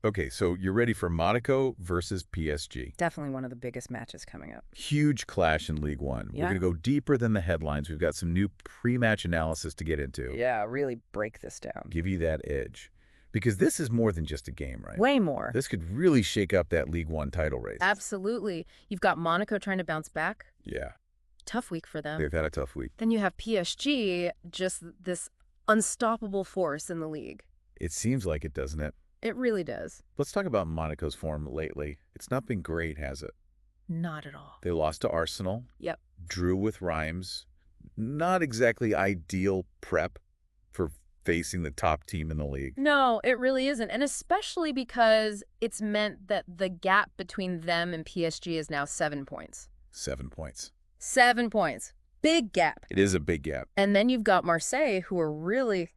Okay, so you're ready for Monaco versus PSG. Definitely one of the biggest matches coming up. Huge clash in League One. Yeah. We're going to go deeper than the headlines. We've got some new pre-match analysis to get into. Yeah, really break this down. Give you that edge. Because this is more than just a game, right? Way more. This could really shake up that League One title race. Absolutely. You've got Monaco trying to bounce back. Yeah. Tough week for them. They've had a tough week. Then you have PSG, just this unstoppable force in the league. It seems like it, doesn't it? It really does. Let's talk about Monaco's form lately. It's not been great, has it? Not at all. They lost to Arsenal. Yep. Drew with Reims. Not exactly ideal prep for facing the top team in the league. No, it really isn't. And especially because it's meant that the gap between them and PSG is now 7 points. 7 points. 7 points. Big gap. It is a big gap. And then you've got Marseille, who are really,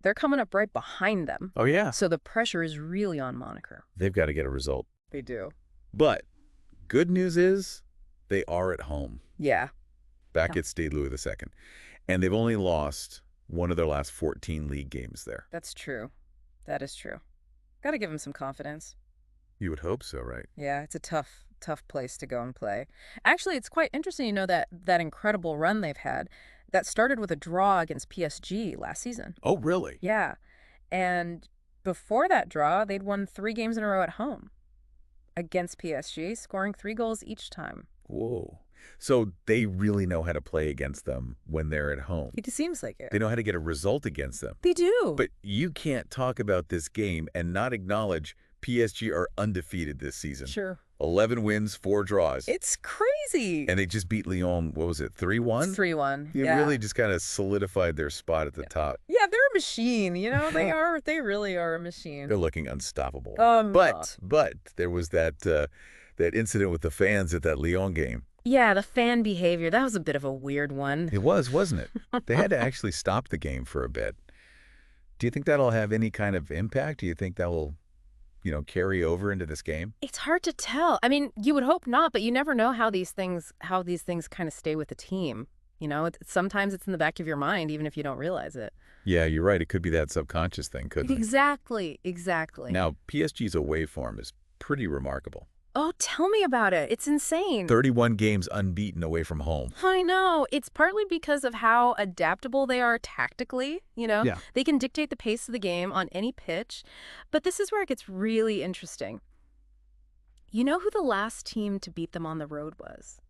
they're coming up right behind them. Oh, yeah. So the pressure is really on Monaco. They've got to get a result. They do. But good news is they are at home. Yeah. Back at Stade Louis II. And they've only lost one of their last 14 league games there. That's true. That is true. Got to give them some confidence. You would hope so, right? Yeah, it's a tough place to go and play. Actually, it's quite interesting, that incredible run they've had that started with a draw against PSG last season. Oh, really? Yeah. And before that draw, they'd won 3 games in a row at home against PSG, scoring 3 goals each time. Whoa. So they really know how to play against them when they're at home. It seems like it. They know how to get a result against them. They do. But you can't talk about this game and not acknowledge PSG are undefeated this season. Sure. 11 wins, 4 draws. It's crazy. And they just beat Lyon, what was it, 3-1? 3-1. They really just kind of solidified their spot at the top. Yeah, they're a machine, They really are a machine. They're looking unstoppable. But there was that incident with the fans at that Lyon game. Yeah, the fan behavior, that was a bit of a weird one. It was, wasn't it? They had to actually stop the game for a bit. Do you think that'll have any kind of impact? Do you think that will, carry over into this game? It's hard to tell. I mean, you would hope not, but you never know how these things kind of stay with the team. Sometimes it's in the back of your mind, even if you don't realize it. Yeah, you're right. It could be that subconscious thing, couldn't it? Exactly. Now, PSG's away form is pretty remarkable. Oh, tell me about it. It's insane. 31 games unbeaten away from home. I know. It's partly because of how adaptable they are tactically, Yeah. They can dictate the pace of the game on any pitch. But this is where it gets really interesting. You know who the last team to beat them on the road was?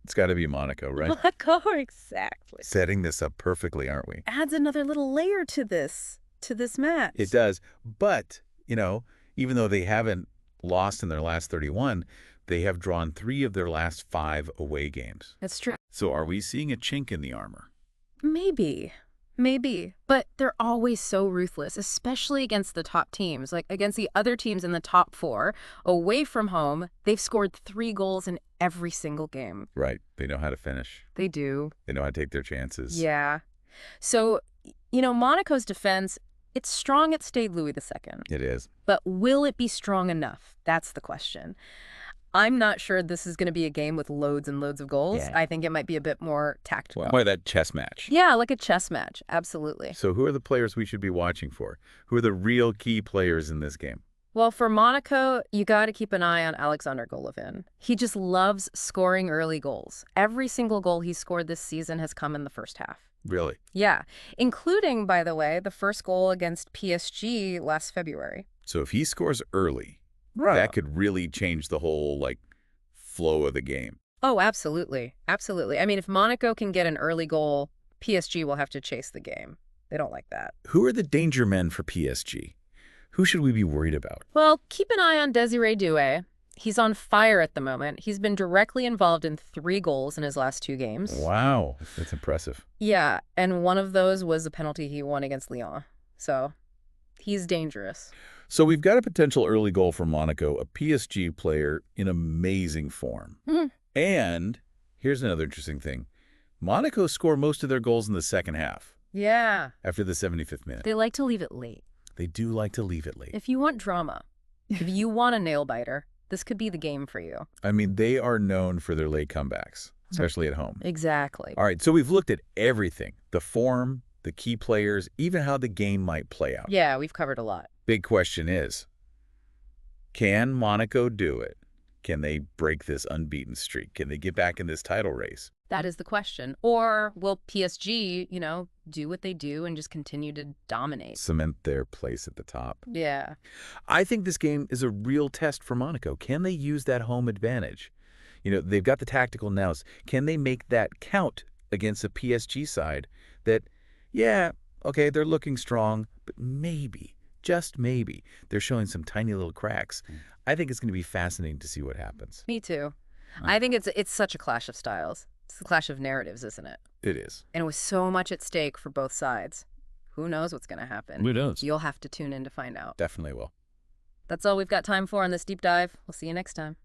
It's got to be Monaco, right? Monaco, exactly. Setting this up perfectly, aren't we? Adds another little layer to this match. It does. But, even though they haven't lost in their last 31, they have drawn 3 of their last 5 away games. That's true. So are we seeing a chink in the armor? Maybe. But they're always so ruthless, especially against the top teams. Like against the other teams in the top 4, away from home, they've scored 3 goals in every single game. Right. They know how to finish. They do. They know how to take their chances. Yeah. So, Monaco's defense, it's strong at Stade Louis II. It is. But will it be strong enough? That's the question. I'm not sure this is going to be a game with loads and loads of goals. Yeah. I think it might be a bit more tactical. Why that chess match? Yeah, like a chess match. Absolutely. So who are the players we should be watching for? Who are the real key players in this game? Well, for Monaco, you got to keep an eye on Alexander Golovin. He just loves scoring early goals. Every single goal he scored this season has come in the first half. Really? Yeah, including, by the way, the first goal against PSG last February. So if he scores early, that could really change the whole, flow of the game. Oh, absolutely. Absolutely. I mean, if Monaco can get an early goal, PSG will have to chase the game. They don't like that. Who are the danger men for PSG? Who should we be worried about? Well, keep an eye on Désiré Doué. He's on fire at the moment. He's been directly involved in 3 goals in his last 2 games. Wow, that's impressive. Yeah, and one of those was a penalty he won against Lyon. So he's dangerous. So we've got a potential early goal for Monaco, a PSG player in amazing form. Mm-hmm. And here's another interesting thing. Monaco score most of their goals in the second half. Yeah. After the 75th minute. They like to leave it late. They do like to leave it late. If you want drama, if you want a nail-biter, this could be the game for you. I mean, they are known for their late comebacks, especially at home. Exactly. All right, so we've looked at everything. The form, the key players, even how the game might play out. Yeah, we've covered a lot. Big question is, Can Monaco do it? Can they break this unbeaten streak? Can they get back in this title race? That is the question. Or will PSG, do what they do and just continue to dominate? Cement their place at the top. Yeah. I think this game is a real test for Monaco. Can they use that home advantage? They've got the tactical nous. Can they make that count against a PSG side that, yeah, okay, they're looking strong, but maybe, just maybe, they're showing some tiny little cracks. I think it's going to be fascinating to see what happens. Me too. I think it's such a clash of styles. It's a clash of narratives, isn't it? It is. And with so much at stake for both sides, who knows what's going to happen? Who knows? You'll have to tune in to find out. Definitely will. That's all we've got time for on this deep dive. We'll see you next time.